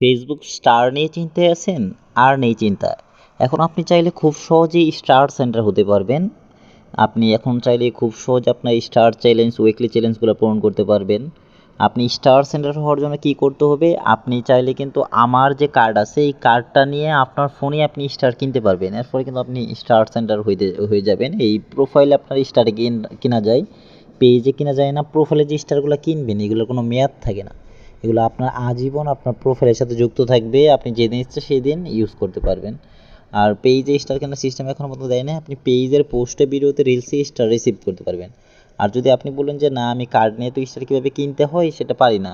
Facebook star নিয়ে চিন্তায় আছেন? আর নেই চিন্তা। এখন আপনি চাইলে খুব সহজেই স্টার সেন্টার হতে পারবেন। আপনি এখন চাইলে খুব সহজে আপনার স্টার চ্যালেঞ্জ, উইকলি চ্যালেঞ্জগুলো পূরণ করতে পারবেন। আপনি স্টার সেন্টার হওয়ার জন্য কী করতে হবে? আপনি চাইলে কিন্তু আমার যে কার্ড আছে, এই কার্ডটা নিয়ে আপনার ফোনে আপনি স্টার কিনতে পারবেন। এর ফলে কিন্তু আপনি স্টার সেন্টার হয়ে যাবেন। এই প্রোফাইলে আপনার স্টার কিনা যায়, পেজে কিনা যায় না। প্রোফাইলে যে স্টারগুলো কিনবেন, এগুলোর কোনো মেয়াদ থাকে না। এগুলো আপনার আজীবন আপনার প্রোফাইলের সাথে যুক্ত থাকবে। আপনি যেদিন ইচ্ছা সেদিন ইউজ করতে পারবেন। আর পেজে স্টার কেনার সিস্টেম এখনও পর্যন্ত দেয় না। আপনি পেজের পোস্টে, ভিডিওতে, রিলসে স্টার রিসিভ করতে পারবেন। আর যদি আপনি বলেন যে না, আমি কার্ড নিয়ে তো স্টার কীভাবে কিনতে হয় সেটা পারি না,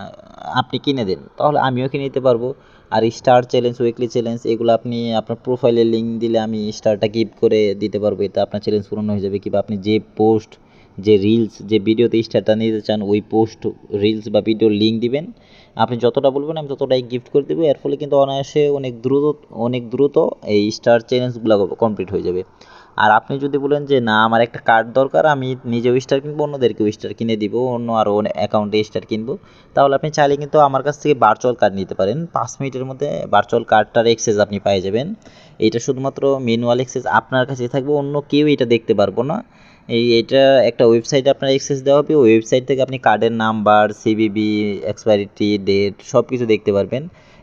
আপনি কিনে দেন, তাহলে আমিও কিনে দিতে পারবো। আর স্টার চ্যালেঞ্জ, উইকলি চ্যালেঞ্জ, এগুলো আপনি আপনার প্রোফাইলে লিঙ্ক দিলে আমি স্টারটা গিফট করে দিতে পারবো। এতে আপনার চ্যালেঞ্জ পূরণ হয়ে যাবে। কিংবা আপনি যে পোস্ট, যে রিলস, যে ভিডিওতে স্টারটা নিতে চান, ওই পোস্ট, রিলস বা ভিডিওর লিঙ্ক দিবেন। আপনি যতটা বলবেন আমি ততটাই গিফট করে দেবো। এর ফলে কিন্তু অনায়াসে অনেক দ্রুত এই স্টার চ্যালেঞ্জগুলো কমপ্লিট হয়ে যাবে। আর আপনি যদি বলেন যে না, আমার একটা কার্ড দরকার, আমি নিজেও স্টার কিনবো, অন্যদেরকেও স্টার কিনে দিব, অন্য আরও অ্যাকাউন্টে স্টার কিনবো, তাহলে আপনি চাইলে কিন্তু আমার কাছ থেকে ভার্চুয়াল কার্ড নিতে পারেন। 5 মিনিটের মধ্যে ভার্চুয়াল কার্ডটার এক্সেস আপনি পেয়ে যাবেন। এটা শুধুমাত্র ম্যানুয়াল এক্সেস আপনার কাছেই থাকবে, অন্য কেউ এটা দেখতে পারবো না। এটা একটা ওয়েবসাইটে আপনার অ্যাক্সেস দেওয়া হবে। ওই ওয়েবসাইট থেকে আপনি কার্ডের নাম্বার, সিভিভি, এক্সপায়ারিটি ডেট সব কিছু দেখতে পারবেন।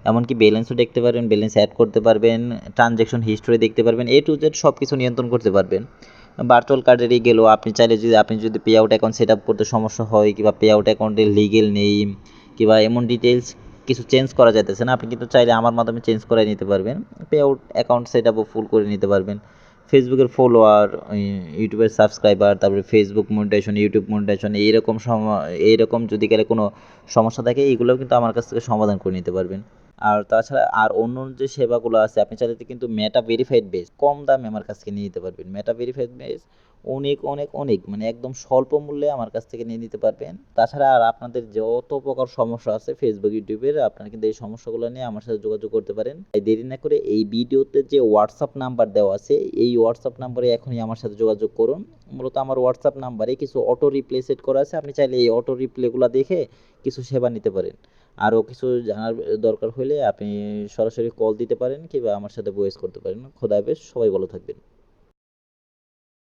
এমনকি ব্যালেন্সও দেখতে পারবেন, ব্যালেন্স অ্যাড করতে পারবেন, ট্রানজ্যাকশন হিস্টোরি দেখতে পারবেন, এ টু জেড সব কিছু নিয়ন্ত্রণ করতে পারবেন। ভার্চুয়াল কার্ডেরই গেল। আপনি যদি pay out account set up করতে সমস্যা হয়, কিংবা পে আউট অ্যাকাউন্টের লিগেল নেম, কিংবা এমন ডিটেলস কিছু চেঞ্জ করা যাইতেছে না, আপনি কিন্তু চাইলে আমার মাধ্যমে চেঞ্জ করে নিতে পারবেন। পে আউট অ্যাকাউন্ট সেট আপও ফুল করে নিতে পারবেন। ফেসবুকের ফলোয়ার, ইউটিউবের সাবস্ক্রাইবার, তারপরে ফেসবুক মনিটাইজেশন, ইউটিউব মনিটাইজেশন, এইরকম যদি গেলে কোনো সমস্যা থাকে, এইগুলোও কিন্তু আমার কাছ থেকে সমাধান করে নিতে পারবেন। আর তাছাড়া আর অন্য যে সেবাগুলো আছে, আপনি চাইলে কিন্তু মেটা ভেরিফাইড বেস কম দামে আমার কাছ থেকে নিয়ে নিতে পারবেন। মেটা ভেরিফাইড বেস অনেক অনেক অনেক মানে একদম স্বল্প মূল্যে আমার কাছ থেকে নিয়ে নিতে পারবেন। তাছাড়া আর আপনাদের যত প্রকার সমস্যা আছে ফেসবুক, ইউটিউবের, আপনারা কিন্তু এই সমস্যাগুলো নিয়ে আমার সাথে যোগাযোগ করতে পারেন। তাই দেরি না করে এই ভিডিওতে যে হোয়াটসঅ্যাপ নাম্বার দেওয়া আছে, এই হোয়াটসঅ্যাপ নাম্বারে এখনই আমার সাথে যোগাযোগ করুন। মূলত আমার হোয়াটসঅ্যাপ নাম্বারে কিছু অটো রিপ্লে সেট করা আছে। আপনি চাইলে এই অটো রিপ্লেগুলো দেখে কিছু সেবা নিতে পারেন। আরও কিছু জানার দরকার হলে আপনি সরাসরি কল দিতে পারেন, কিংবা আমার সাথে ভয়েস করতে পারেন। খোদা হাফেজ, সবাই ভালো থাকবেন।